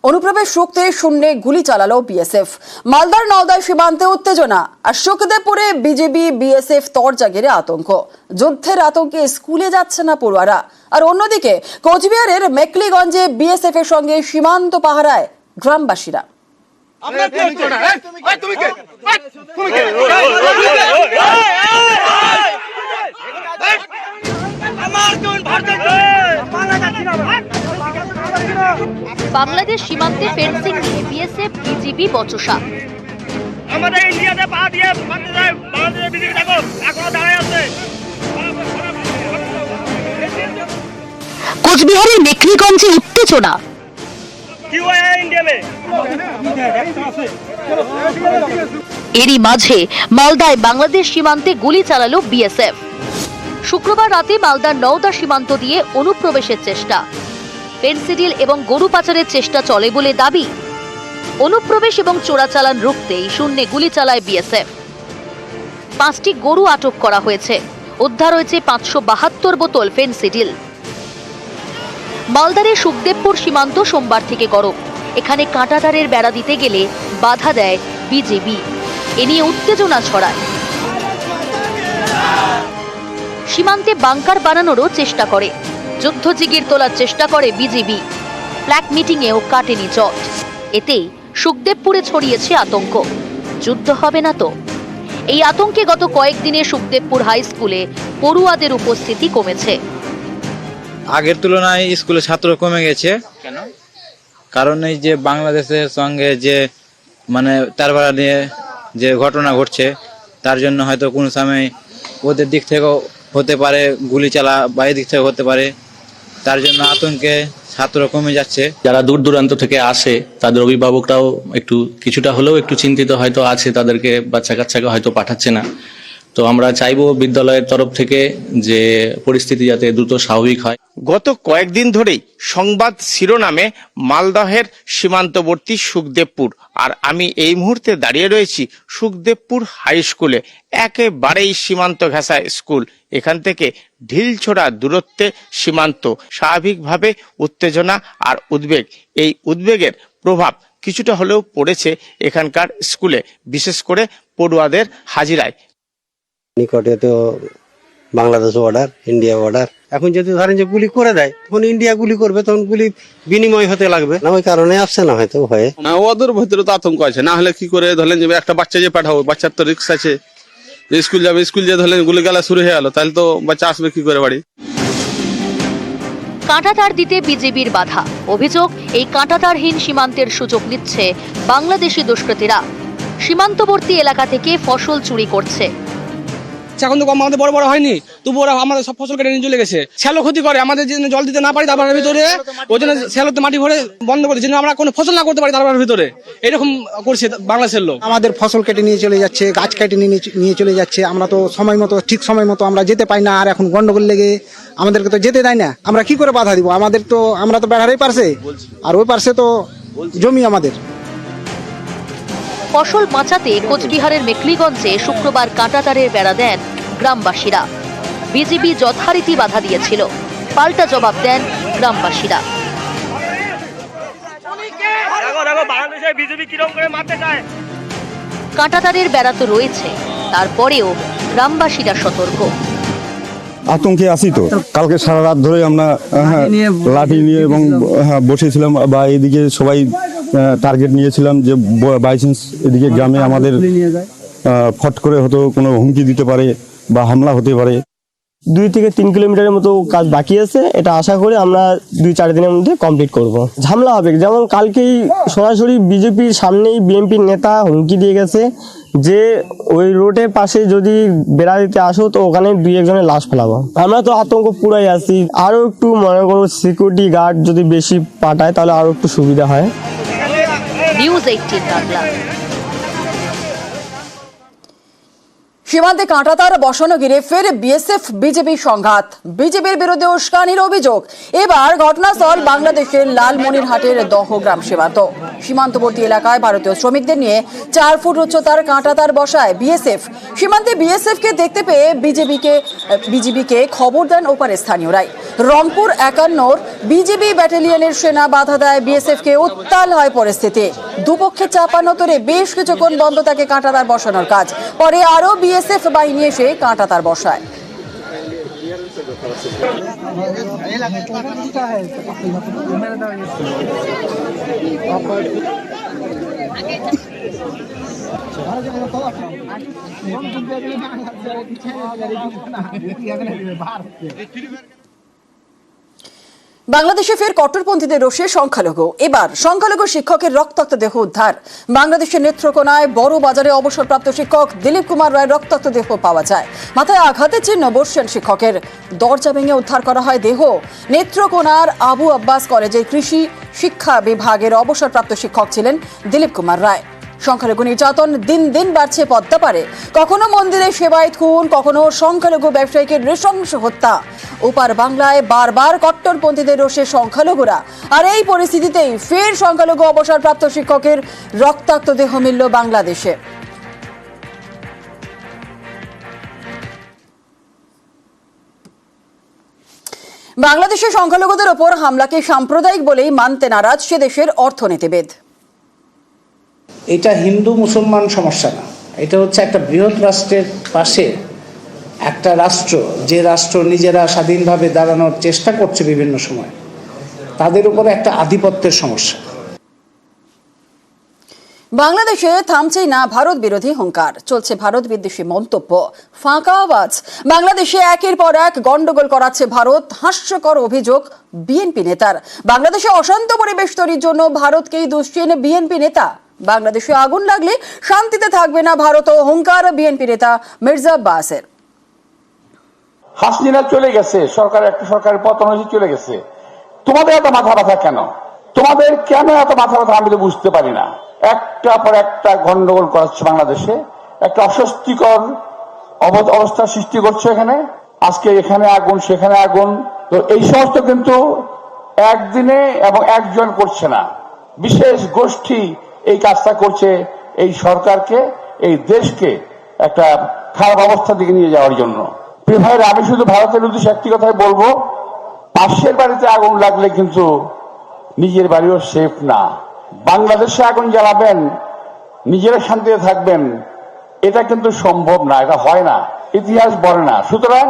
অনুপ্রবেশ রুখতে শূন্যে গুলি চালালো বিএসএফ। মালদার নওদা সীমান্তে উত্তেজনা আর সুখদেবপুরে বিজেপি বিএসএফ তরজাগেরে আতঙ্ক। যুদ্ধের আতঙ্কে স্কুলে যাচ্ছে না পড়ুয়ারা। আর অন্যদিকে কোচবিহারের মেকলিগঞ্জে বিএসএফ এর সঙ্গে সীমান্ত পাহারায় গ্রামবাসীরা। বাংলাদেশ সীমান্তে ফেন্সিং নিয়ে বিএসএফ বিজিবি বচসা। আমাদের ইন্ডিয়াতে পা দিয়ে বাংলাদেশের বিজেপি দেখো এখনো দাঁড়ায় আছে। কোচবিহারের মেকলিগঞ্জে উত্তেজনা। কি হয় ইন্ডিয়া মে? এরই মাঝে মালদায় বাংলাদেশ সীমান্তে গুলি চালালো বিএসএফ। শুক্রবার রাতে মালদার নওদা সীমান্ত দিয়ে অনুপ্রবেশের চেষ্টা, ফেন্সিডিল এবং গরু পাচারের চেষ্টা চলে বলে দাবি। অনুপ্রবেশ এবং চোরাচালান রুখতেই শূন্যে গুলি চালায় বিএসএফ। 5টি গরু আটক করা হয়েছে। উদ্ধার হয়েছে 572 বোতল ফেন্সিডিল। মালদারের সুখদেবপুর সীমান্ত সোমবার থেকে গরম। এখানে কাঁটাতারের বেড়া দিতে গেলে বাধা দেয় বিজেপি। এ নিয়ে উত্তেজনা ছড়ায়। সীমান্তে বাংকার বানানোরও চেষ্টা করে। যুদ্ধ জিগির তোলার চেষ্টা করে বিজেপি। ফ্ল্যাগ মিটিংয়েও কাটেনি জট। এতে সুখদেবপুরে ছড়িয়েছে আতঙ্ক। যুদ্ধ হবে না তো? এই আতঙ্কে গত কয়েকদিনে সুখদেবপুর হাই স্কুলে পড়ুয়াদের উপস্থিতি কমেছে। আগের তুলনায় স্কুলে ছাত্র কমে গেছে। কেন? কারণ এই যে বাংলাদেশের সঙ্গে যে তারবাড়া নিয়ে যে ঘটনা ঘটছে, তার জন্য হয়তো কোনো সময় ওদের দিক থেকেও হতে পারে গুলি চালা, বা এদিক থেকে হতে পারে। তার জন্য আতঙ্কে ছাত্র কমে যাচ্ছে। যারা দূর দূরান্ত থেকে আসে তাদের অভিভাবকরাও কিছুটা হলেও একটু চিন্তিত হয়তো আছে, তাদেরকে বাচ্চা কাচ্চাকে হয়তো পাঠাচ্ছে না। তো আমরা চাইবো বিদ্যালয়ের তরফ থেকে যে পরিস্থিতি যাতে দ্রুত স্বাভাবিক হয়। গত কয়েকদিন ধরেই সংবাদ শিরোনামে মালদহের সীমান্তবর্তী সুখদেবপুর, আর আমি এই মুহূর্তে দাঁড়িয়ে রয়েছি সুখদেবপুর হাই স্কুলে। একেবারেই সীমান্ত ঘেঁষা স্কুল। এখান থেকে ঢিলছোড়া দূরত্বে সীমান্ত। স্বাভাবিকভাবে উত্তেজনা আর উদ্বেগ, এই উদ্বেগের প্রভাব কিছুটা হলেও পড়েছে এখানকার স্কুলে, বিশেষ করে পড়ুয়াদের হাজিরায়। নিকটে তো বাংলাদেশ বর্ডার, ইন্ডিয়া বর্ডার। এখন যদি ধরেন যে গুলি করে দেয়, তখন ইন্ডিয়া গুলি করবে, তখন গুলি বিনিময় হতে লাগবে না, ওই কারণে আসছে না হয়তো ভয়ে। ওদের ভিতরে তো আতঙ্ক আছে, না হলে কি করে ধরলেন যে একটা বাচ্চা যে পাঠাবো, বাচ্চার তো রিস্ক আছে, স্কুল যাবে, স্কুল যে ধরলেন গুলি গালা শুরু হয়ে গেল, তাহলে তো বাচ্চা আসবে কি করে বাড়ি। কাঁটাতার দিতে বিজেপির বাধা। অভিযোগ, এই কাঁটাতারহীন সীমান্তের সুযোগ নিচ্ছে বাংলাদেশি দুষ্কৃতীরা। সীমান্তবর্তী এলাকা থেকে ফসল চুরি করছে। এখন তো আমাদের বড় বড় হয়নি, তবু ওরা আমাদের সব ফসল কেটে নিয়ে চলে গেছে। শ্যালো ক্ষতি করে, আমাদের জন্য জল দিতে না পারি তারপরের ভিতরে, ওই জন্য শ্যালোতে মাটি ভরে বন্ধ করে, যেন আমরা কোনো ফসল না করতে পারি তারপরের ভিতরে। এরকম করছে বাংলাদেশের লোক। আমাদের ফসল কেটে নিয়ে চলে যাচ্ছে, গাছ কেটে নিয়ে চলে যাচ্ছে। আমরা তো ঠিক সময় মতো আমরা যেতে পাই না। আর এখন গন্ডগোল লেগে আমাদেরকে তো যেতে দেয় না। আমরা কি করে বাধা দিব? আমরা তো বেড়ার এই পারছে, আর ওই পারছে তো জমি আমাদের। ফসল বাঁচাতে কোচবিহারের মেকলিগঞ্জে শুক্রবার কাঁটাতারের বেড়া দেন গ্রামবাসীরা। বিজেপি যথারীতি বাধা দিয়েছিল, পাল্টা জবাব দেন গ্রামবাসীরা। কাঁটাতারের বেড়া তো রয়েছে, তারপরেও গ্রামবাসীরা সতর্ক। আতঙ্কে আছি তো। কালকে সারা রাত ধরে আমরা লাঠি নিয়ে এবং বসেছিলাম, বা এদিকে সবাই টার্গেট নিয়েছিলাম যে বাই চান্স এদিকে গ্রামে আমাদের ফট করে হয়তো কোনো হুমকি দিতে পারে বা হামলা হতে পারে। 2 থেকে 3 কিলোমিটারের মতো কাজ বাকি আছে। এটা আশা করি আমরা 2-4 দিনের মধ্যে কমপ্লিট করব। ঝামেলা হবে, যেমন কালকেই সরাসরি বিজেপির সামনেই বিএনপির নেতা হুমকি দিয়ে গেছে যে ওই রোডের পাশে যদি বেড়া দিতে আসো তো ওখানে 2-1 জনের লাশ ফেলাবো। আমরা তো আতঙ্ক পুরাই আছি। আরো একটু মনে করো সিকিউরিটি গার্ড যদি বেশি পাঠায় তাহলে আরো একটু সুবিধা হয়। নিউজ 18 বাংলা। সীমান্তে কাঁটাতার বসানো ঘিরে ফের বিএসএফ বিজেপি সংঘাত, বিজেপির বিরুদ্ধে উস্কানির অভিযোগ। এবার ঘটনাস্থল বাংলাদেশের লালমনিরহাটের দহগ্রাম সীমান্তবর্তী এলাকায় ভারতীয় শ্রমিকদের নিয়ে 4 ফুট উচ্চতার কাঁটাতার বসায় বিএসএফ। সীমান্তে বিএসএফ কে দেখতে পেয়ে বিজিবিকে খবর দেন ওপারের স্থানীয়রাই। রংপুর 51 বিজিবি ব্যাটালিয়নের সেনা বাধা দেয় বিএসএফ কে। উত্তাল হয় পরিস্থিতি, দুপক্ষে চাপানোতরে বেশ কিছুক্ষণ বন্ধ থাকে কাঁটাতার বসানোর কাজ। পরে আরো বিএসএফ বাহিনী এসে কাঁটাতার বসায়। বাংলাদেশে ফের কট্টরপন্থীদের রোষে সংখ্যালঘু। এবার সংখ্যালঘু শিক্ষকের রক্তাক্ত দেহ উদ্ধার। বাংলাদেশের নেত্রকোনায় বড় বাজারে অবসরপ্রাপ্ত শিক্ষক দিলীপ কুমার রায়ের রক্তাক্ত দেহ পাওয়া যায়। মাথায় আঘাতের চিহ্ন বসছেন শিক্ষকের। দরজা ভেঙে উদ্ধার করা হয় দেহ। নেত্রকোনার আবু আব্বাস কলেজের কৃষি শিক্ষা বিভাগের অবসরপ্রাপ্ত শিক্ষক ছিলেন দিলীপ কুমার রায়। সংখ্যালঘু নির্যাতন দিন দিন বাড়ছে পদ্মাপাড়ে। কখনো মন্দিরে সেবায়েত খুন, কখনো সংখ্যালঘু ব্যবসায়ীকে নৃশংস হত্যা। ওপার বাংলায় বারবার কট্টরপন্থীদের রোষে সংখ্যালঘুরা। আর এই পরিস্থিতিতেই ফের সংখ্যালঘু অবসরপ্রাপ্ত শিক্ষকের রক্তাক্ত দেহ মিলল বাংলাদেশে। বাংলাদেশে সংখ্যালঘুদের ওপর হামলাকে সাম্প্রদায়িক বলেই মানতে নারাজ সে দেশের অর্থনীতিবিদ। এটা হিন্দু মুসলমান সমস্যা না, এটা হচ্ছে একটা বৃহৎ রাষ্ট্রের পাশে একটা রাষ্ট্র, যে রাষ্ট্র নিজেরা স্বাধীনভাবে দাঁড়ানোর চেষ্টা করছে বিভিন্ন সময়, তাদের উপরে একটা আধিপত্যের সমস্যা। বাংলাদেশে থামছেই না ভারত বিরোধী হুঙ্কার, চলছে ভারত বিদ্বেষী মন্তব্য, ফাঁকা আওয়াজ। বাংলাদেশে একের পর এক গন্ডগোল করাচ্ছে ভারত। হাস্যকর অভিযোগ বিএনপি নেতার। বাংলাদেশে অশান্ত পরিবেশ তৈরির জন্য ভারতকেই দুষছেন বিএনপি নেতা। বাংলাদেশে আগুন লাগলে শান্তিতে থাকবে না ভারত ও হুঙ্কার বিএনপি নেতা মির্জা আব্বাসের। হাসিনা চলে গেছে, একটা সরকারের পতন হয়েছে, চলে গেছে। তোমাদের এত মাথা ব্যথা কেন? তোমাদের কেন এত মাথা ব্যথা আমি তো বুঝতে পারি না। একটা পর একটা গন্ডগোল করাচ্ছে বাংলাদেশে, একটা অস্বস্তিকর অবস্থা সৃষ্টি করছে এখানে। আজকে এখানে আগুন, সেখানে আগুন। তো এই সমস্ত কিন্তু একদিনে এবং একজন করছে না, বিশেষ গোষ্ঠী এই কাজটা করছে এই সরকারকে, এই দেশকে একটা খারাপ অবস্থার দিকে নিয়ে যাওয়ার জন্য। প্রিয় ভাইরা, আমি শুধু ভারতের উদ্দেশ্যে একটি কথাই বলবো, পাশের বাড়িতে আগুন লাগলে কিন্তু নিজের বাড়িও সেফ না। বাংলাদেশে আগুন জ্বালাবেন, নিজেরা শান্তিতে থাকবেন, এটা কিন্তু সম্ভব না, এটা হয় না, ইতিহাস বলে না। সুতরাং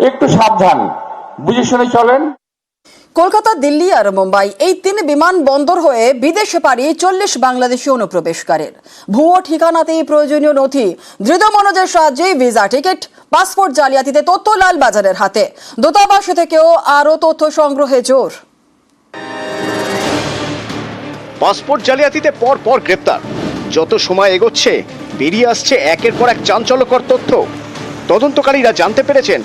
একটু সাবধান, বুঝে শুনে চলেন। কলকাতা, দিল্লি আর মুম্বাই এই 3 বিমানবন্দর হয়ে বিদেশে পাড়ি 40 বাংলাদেশি অনুপ্রবেশকারীর। ভুয়ো ঠিকানাতেই প্রয়োজনীয় নথি, ধৃত মনোজের সাহায্যে ভিসা, টিকিট, পাসপোর্ট জালিয়াতিতে তথ্য লালবাজারের হাতে। দূতাবাস থেকেও আরও তথ্য সংগ্রহে জোর। পাসপোর্ট জালিয়াতিতে পর গ্রেপ্তার। যত সময় এগোচ্ছে বেরিয়ে আসছে একের পর এক চাঞ্চল্যকর তথ্য। তদন্তকারীরা জানতে পেরেছেন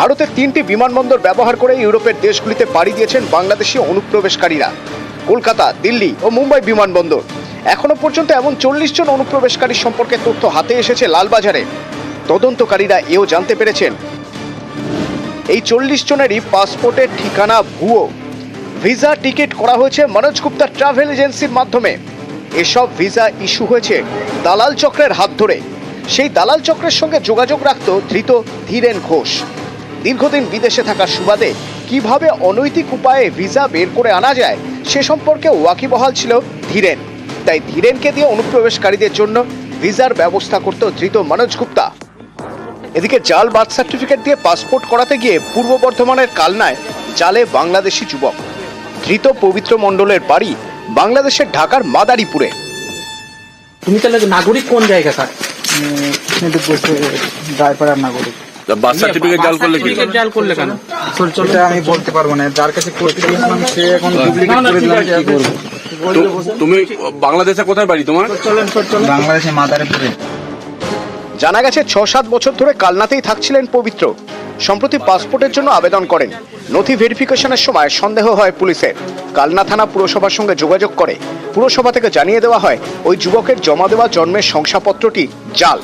ভারতের 3টি বিমানবন্দর ব্যবহার করে ইউরোপের দেশগুলিতে পাড়ি দিয়েছেন বাংলাদেশি অনুপ্রবেশকারীরা। কলকাতা, দিল্লি ও মুম্বাই বিমানবন্দর। এখনো পর্যন্ত এমন 40 জন অনুপ্রবেশকারী সম্পর্কে তথ্য হাতে এসেছে লালবাজারে। তদন্তকারীরা এও জানতে পেরেছেন এই 40 জনেরই পাসপোর্টের ঠিকানা ভুয়ো। ভিসা, টিকিট করা হয়েছে মনোজ গুপ্তা ট্রাভেল এজেন্সির মাধ্যমে। এসব ভিসা ইস্যু হয়েছে দালাল চক্রের হাত ধরে। সেই দালাল চক্রের সঙ্গে যোগাযোগ রাখত ধৃত ধীরেন ঘোষ। দীর্ঘদিন বিদেশে থাকার সুবাদে কিভাবে অনৈতিক উপায়ে ভিসা বের করে আনা যায় সে সম্পর্কে ওয়াকিবহাল ছিল ধীরেন। তাই ধীরেনকে দিয়ে অনুপ্রবেশকারীদের জন্য ভিসার ব্যবস্থা করত ধৃত মনোজ গুপ্তা। এদিকে জাল বার্থ সার্টিফিকেট দিয়ে পাসপোর্ট করাতে গিয়ে পূর্ব বর্ধমানের কালনায় জালে বাংলাদেশি যুবক। ধৃত পবিত্র মণ্ডলের বাড়ি বাংলাদেশের ঢাকার মাদারীপুরে। তুমি তাহলে নাগরিক কোন জায়গাটা? রায়পাড়ার নাগরিক। বার্থ সার্টিফিকেট জাল করলে কি? জাল করলে কেন সেটা আমি বলতে পারবো না, যার কাছে করতে গেছিলাম সে এখন ডুপ্লিকেট করে দিলাম, কি করব? তুমি বাংলাদেশে কোথায় বাড়ি তোমার? বাংলাদেশে মাদারীপুরে। জানা গেছে 6-7 বছর ধরে কালনাতেই থাকছিলেন পবিত্র। সম্প্রতি পাসপোর্টের জন্য আবেদন করেন। নথি ভেরিফিকেশনের সময় সন্দেহ হয় পুলিশের। কালনা থানা পুরসভার সঙ্গে যোগাযোগ করে। পুরসভা থেকে জানিয়ে দেওয়া হয় ওই যুবকের জমা দেওয়া জন্মের শংসাপত্রটি জাল।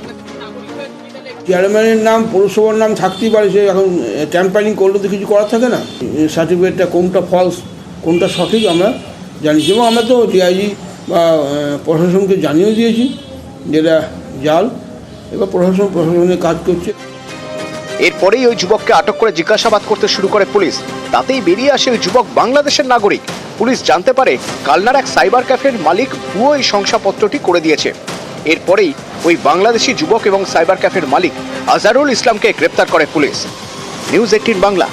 চেয়ারম্যানের নাম পৌরসভার নাম থাকতেই পারে, সে এখন ট্যাম্পারিং করলে তো কিছু করার থাকে না। সার্টিফিকেটটা কোনটা ফলস কোনটা সঠিক আমরা জানিয়েছি, এবং আমরা তো ডিআইজি বা প্রশাসনকে জানিয়েও দিয়েছি যেটা জাল। এবার প্রশাসনের কাজ করছে। এরপরেই ওই যুবককে আটক করে জিজ্ঞাসাবাদ করতে শুরু করে পুলিশ। তাতেই বেরিয়ে আসে ওই যুবক বাংলাদেশের নাগরিক। পুলিশ জানতে পারে কালনার এক সাইবার ক্যাফের মালিক ভুয়ো এই শংসাপত্রটি করে দিয়েছে। এরপরেই ওই বাংলাদেশি যুবক এবং সাইবার ক্যাফের মালিক আজহারুল ইসলামকে গ্রেপ্তার করে পুলিশ। নিউজ 18 বাংলা।